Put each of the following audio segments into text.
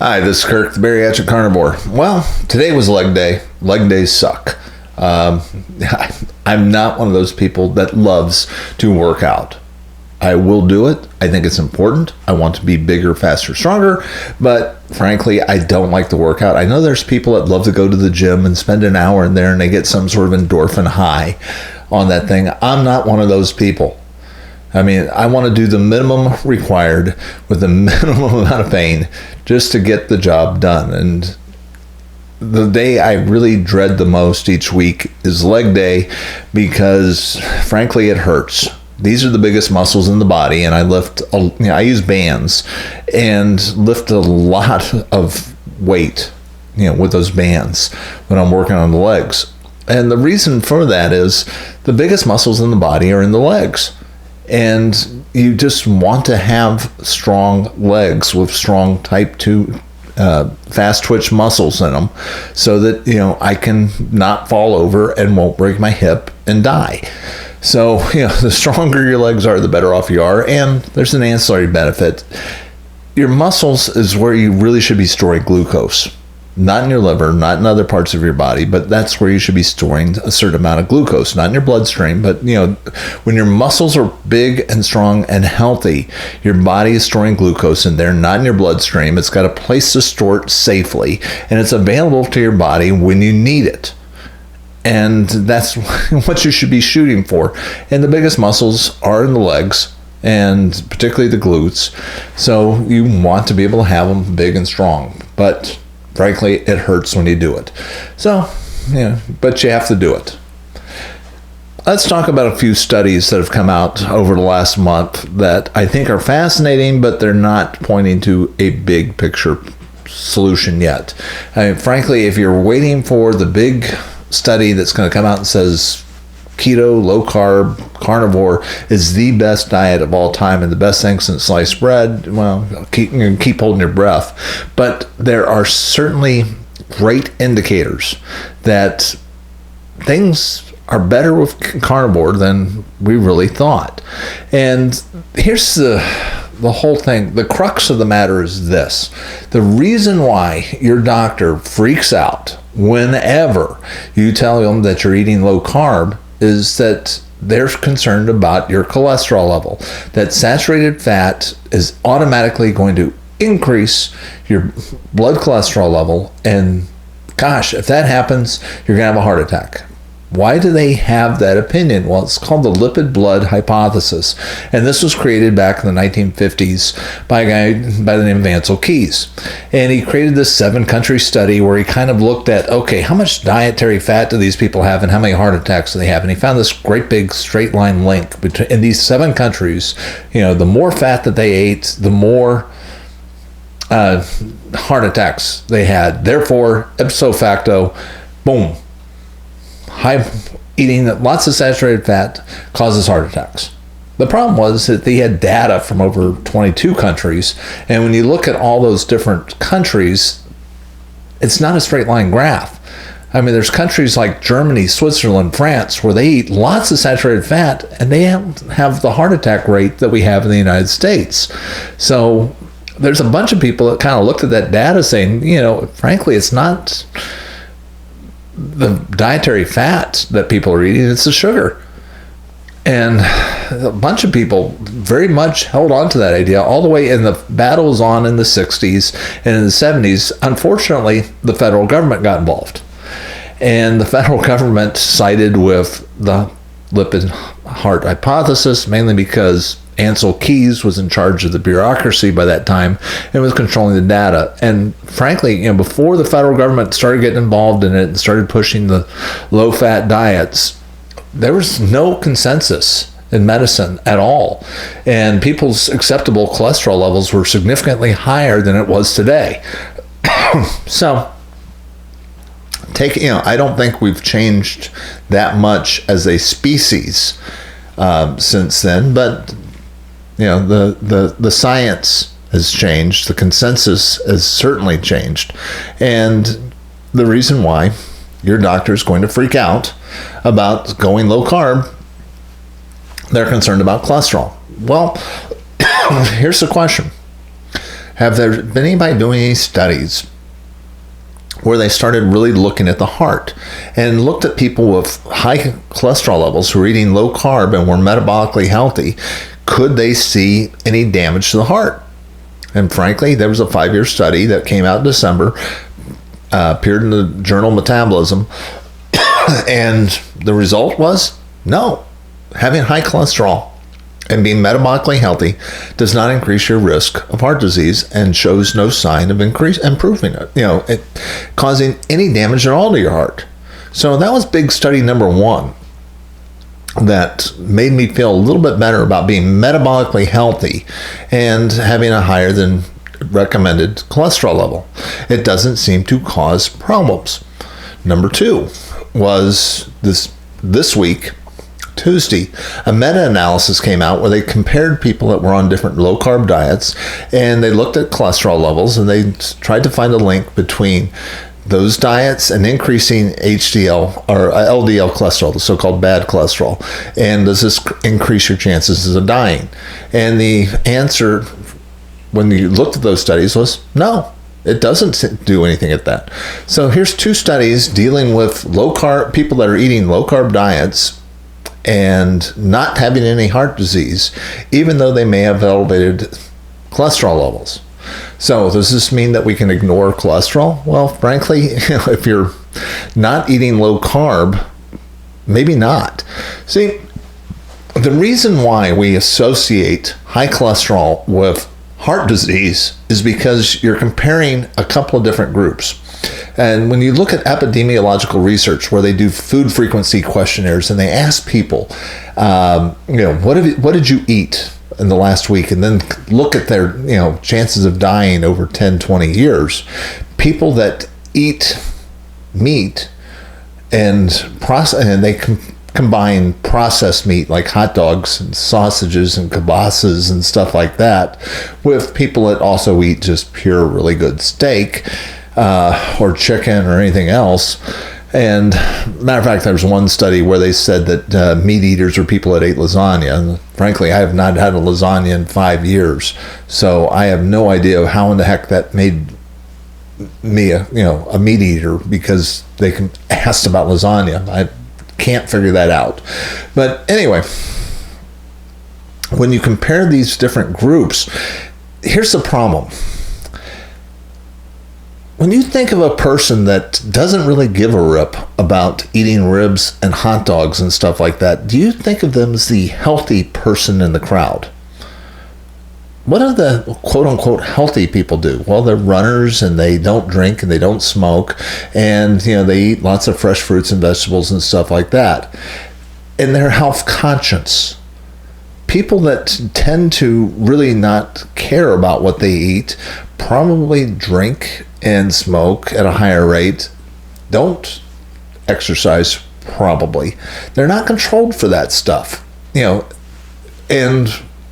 Hi, this is Kirk, the bariatric carnivore. Well, today was leg day. Leg days suck. I'm not one of those people that loves to work out. I will do it. I think it's important. I want to be bigger, faster, stronger. But frankly, I don't like to work out. I know there's people that love to go to the gym and spend an hour in there and they get some sort of endorphin high on that thing. I'm not one of those people. I mean, I want to do the minimum required with the minimum amount of pain just to get the job done. And the day I really dread the most each week is leg day because, frankly, it hurts. These are the biggest muscles in the body, and I use bands and lift a lot of weight, with those bands when I'm working on the legs. And the reason for that is the biggest muscles in the body are in the legs. And you just want to have strong legs with strong type 2 fast twitch muscles in them so that, I can not fall over and won't break my hip and die. So, the stronger your legs are, the better off you are. And there's an ancillary benefit. Your muscles is where you really should be storing glucose. Not in your liver, not in other parts of your body, but that's where you should be storing a certain amount of glucose, not in your bloodstream. But, when your muscles are big and strong and healthy, your body is storing glucose in there, not in your bloodstream. It's got a place to store it safely, and it's available to your body when you need it. And that's what you should be shooting for. And the biggest muscles are in the legs, and particularly the glutes. So you want to be able to have them big and strong. But frankly, it hurts when you do it. So, but you have to do it. Let's talk about a few studies that have come out over the last month that I think are fascinating, but they're not pointing to a big picture solution yet. Frankly, if you're waiting for the big study that's going to come out and says keto, low carb, carnivore is the best diet of all time and the best thing since sliced bread, well, keep holding your breath. But there are certainly great indicators that things are better with carnivore than we really thought. And here's the whole thing. The crux of the matter is this. The reason why your doctor freaks out whenever you tell them that you're eating low carb is that they're concerned about your cholesterol level. That saturated fat is automatically going to increase your blood cholesterol level. And gosh, if that happens, you're going to have a heart attack. Why do they have that opinion? Well, it's called the lipid blood hypothesis. And this was created back in the 1950s by a guy by the name of Ansel Keys. And he created this 7-country study where he kind of looked at, okay, how much dietary fat do these people have and how many heart attacks do they have? And he found this great big straight line link between in these 7 countries. The more fat that they ate, the more heart attacks they had. Therefore, ipso facto, boom. Eating lots of saturated fat causes heart attacks. The problem was that they had data from over 22 countries, and when you look at all those different countries, it's not a straight line graph. I mean, there's countries like Germany, Switzerland, France, where they eat lots of saturated fat, and they have the heart attack rate that we have in the United States. So there's a bunch of people that kind of looked at that data saying, frankly, it's not the dietary fat that people are eating, it's the sugar. And a bunch of people very much held on to that idea all the way, and the battle was on in the 60s and in the 70s. Unfortunately, the federal government got involved. And the federal government sided with the lipid heart hypothesis, mainly because Ansel Keys was in charge of the bureaucracy by that time and was controlling the data. And frankly, before the federal government started getting involved in it and started pushing the low-fat diets, there was no consensus in medicine at all. And people's acceptable cholesterol levels were significantly higher than it was today. So, I don't think we've changed that much as a species since then, but the science has changed. The consensus has certainly changed. And the reason why your doctor is going to freak out about going low carb, they're concerned about cholesterol. Well, here's the question. Have there been anybody doing any studies where they started really looking at the heart and looked at people with high cholesterol levels who are eating low carb and were metabolically healthy? Could they see any damage to the heart? And frankly, there was a 5-year study that came out in December, appeared in the journal Metabolism, and the result was no. Having high cholesterol and being metabolically healthy does not increase your risk of heart disease and shows no sign of improving it, causing any damage at all to your heart. So that was big study number 1 that made me feel a little bit better about being metabolically healthy and having a higher than recommended cholesterol level. It doesn't seem to cause problems. Number 2 was this week, Tuesday, a meta-analysis came out where they compared people that were on different low-carb diets, and they looked at cholesterol levels, and they tried to find a link between those diets and increasing HDL or LDL cholesterol, the so-called bad cholesterol. And does this increase your chances of dying? And the answer, when you looked at those studies, was no. It doesn't do anything at that. So here's 2 studies dealing with low-carb people that are eating low-carb diets and not having any heart disease, even though they may have elevated cholesterol levels. So does this mean that we can ignore cholesterol? Well, frankly, if you're not eating low carb, maybe not. See, the reason why we associate high cholesterol with heart disease is because you're comparing a couple of different groups. And when you look at epidemiological research where they do food frequency questionnaires and they ask people, what did you eat in the last week, and then look at their chances of dying over 10, 20 years, people that eat meat and they combine processed meat like hot dogs and sausages and kielbasa's and stuff like that with people that also eat just pure really good steak or chicken or anything else. And matter of fact, there was one study where they said that meat eaters are people that ate lasagna. And frankly, I have not had a lasagna in 5 years, so I have no idea how in the heck that made me a meat eater, because they asked about lasagna. I can't figure that out. But anyway, when you compare these different groups, here's the problem. When you think of a person that doesn't really give a rip about eating ribs and hot dogs and stuff like that, do you think of them as the healthy person in the crowd? What do the quote-unquote healthy people do? Well, they're runners, and they don't drink, and they don't smoke, and they eat lots of fresh fruits and vegetables and stuff like that. And they're health conscious. People that tend to really not care about what they eat probably drink and smoke at a higher rate, don't exercise probably. They're not controlled for that stuff, and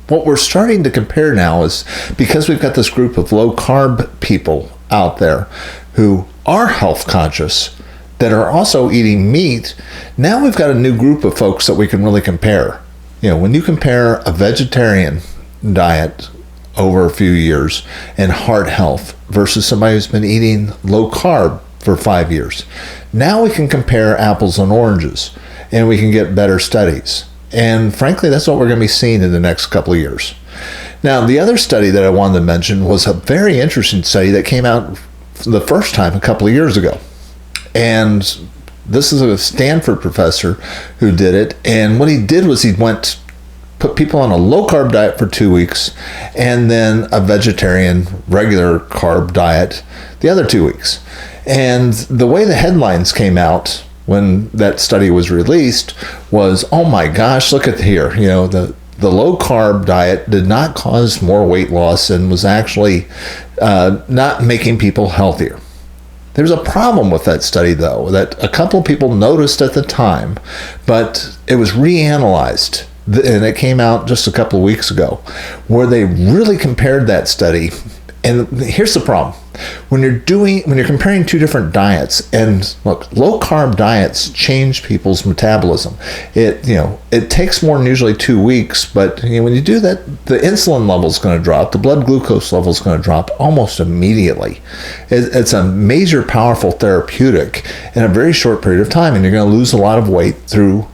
what we're starting to compare now is, because we've got this group of low carb people out there who are health conscious that are also eating meat, now we've got a new group of folks that we can really compare. When you compare a vegetarian diet over a few years and heart health versus somebody who's been eating low carb for 5 years, now we can compare apples and oranges, and we can get better studies. And frankly, that's what we're going to be seeing in the next couple of years. Now, the other study that I wanted to mention was a very interesting study that came out for the first time a couple of years ago. And this is a Stanford professor who did it. And what he did was he put people on a low-carb diet for 2 weeks, and then a vegetarian, regular carb diet the other 2 weeks. And the way the headlines came out when that study was released was, oh my gosh, look at here. The low-carb diet did not cause more weight loss and was actually not making people healthier. There's a problem with that study, though, that a couple of people noticed at the time, but it was reanalyzed. And it came out just a couple of weeks ago, where they really compared that study And here's the problem. When you're comparing two different diets, and look, low carb diets change people's metabolism. It takes more than usually 2 weeks, but when you do that, the insulin level is going to drop, the blood glucose level is going to drop almost immediately. It's a major, powerful therapeutic in a very short period of time, and you're going to lose a lot of weight through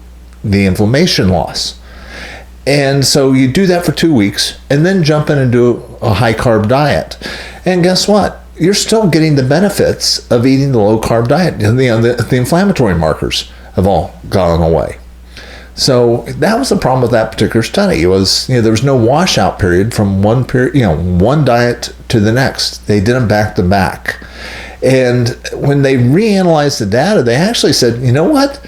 the inflammation loss. And so you do that for 2 weeks and then jump in and do a high carb diet. And guess what? You're still getting the benefits of eating the low carb diet. The inflammatory markers have all gone away. So that was the problem with that particular study. It was, there was no washout period from one diet to the next. They did them back to back. And when they reanalyzed the data, they actually said, you know what?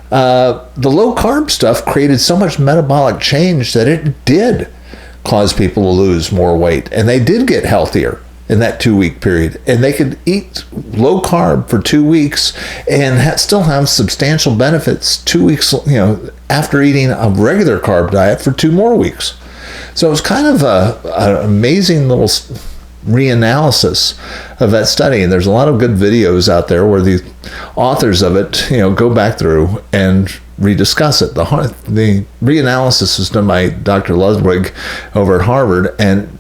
The low carb stuff created so much metabolic change that it did cause people to lose more weight, and they did get healthier in that 2 week period, and they could eat low carb for 2 weeks and still have substantial benefits 2 weeks after eating a regular carb diet for 2 more weeks. So it was kind of an amazing little reanalysis of that study, and there's a lot of good videos out there where the authors of it go back through and rediscuss it. The reanalysis was done by Dr. Ludwig over at Harvard, and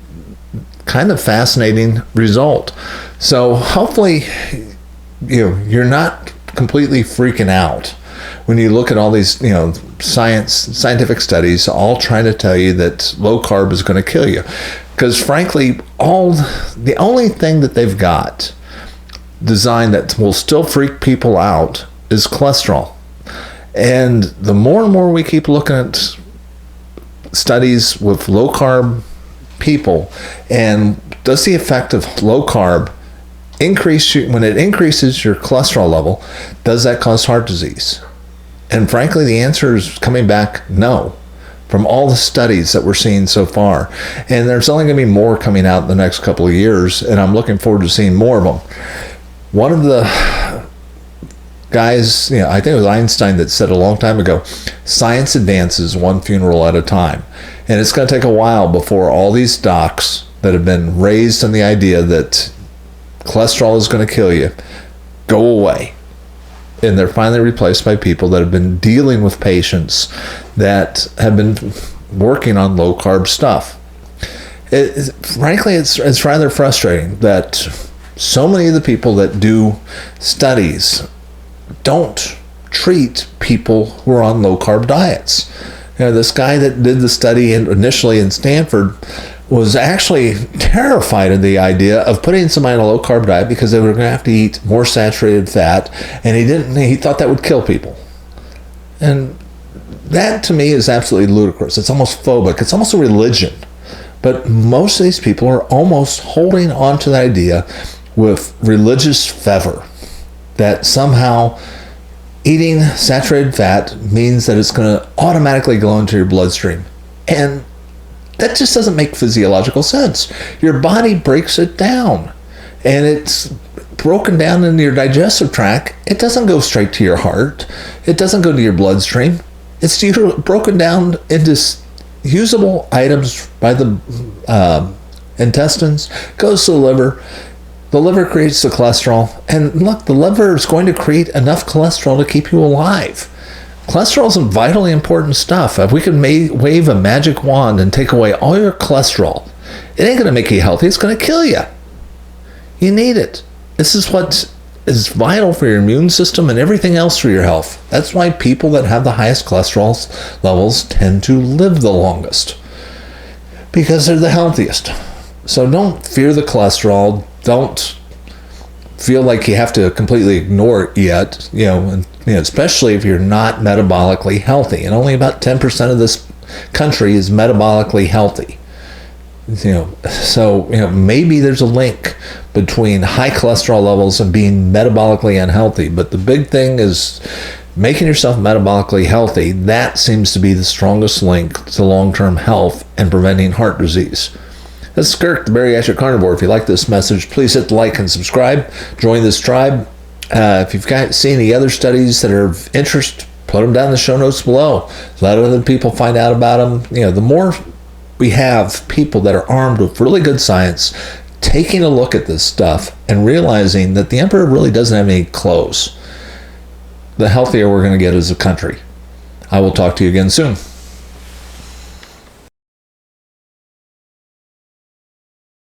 kind of fascinating result. So hopefully you're not completely freaking out when you look at all these scientific studies all trying to tell you that low carb is going to kill you. Because frankly, the only thing that they've got designed that will still freak people out is cholesterol. And the more and more we keep looking at studies with low carb people, and does the effect of low carb when it increases your cholesterol level, does that cause heart disease? And frankly, the answer is coming back no, from all the studies that we're seeing so far. And there's only going to be more coming out in the next couple of years, and I'm looking forward to seeing more of them. One of the guys, I think it was Einstein that said a long time ago, science advances one funeral at a time. And it's going to take a while before all these docs that have been raised on the idea that cholesterol is going to kill you go away. And they're finally replaced by people that have been dealing with patients that have been working on low carb stuff. Frankly, it's rather frustrating that so many of the people that do studies don't treat people who are on low carb diets. This guy that did the study initially in Stanford was actually terrified of the idea of putting somebody on a low carb diet because they were going to have to eat more saturated fat, and he thought that would kill people. And that to me is absolutely ludicrous. It's almost phobic. It's almost a religion. But most of these people are almost holding on to the idea with religious fervor that somehow eating saturated fat means that it's going to automatically go into your bloodstream. And that just doesn't make physiological sense. Your body breaks it down, and it's broken down into your digestive tract. It doesn't go straight to your heart. It doesn't go to your bloodstream. It's broken down into usable items by the intestines, goes to the liver. The liver creates the cholesterol, and look, the liver is going to create enough cholesterol to keep you alive. Cholesterol is vitally important stuff. If we could wave a magic wand and take away all your cholesterol, it ain't going to make you healthy. It's going to kill you. You need it. This is what is vital for your immune system and everything else for your health. That's why people that have the highest cholesterol levels tend to live the longest, because they're the healthiest. So don't fear the cholesterol. Don't feel like you have to completely ignore it yet, especially if you're not metabolically healthy. And only about 10% of this country is metabolically healthy. So maybe there's a link between high cholesterol levels and being metabolically unhealthy. But the big thing is making yourself metabolically healthy. That seems to be the strongest link to long-term health and preventing heart disease. This is Kirk, the Bariatric Carnivore. If you like this message, please hit the like and subscribe. Join this tribe. If you've seen any other studies that are of interest, put them down in the show notes below. Let other people find out about them. The more we have people that are armed with really good science, taking a look at this stuff and realizing that the emperor really doesn't have any clothes, the healthier we're going to get as a country. I will talk to you again soon.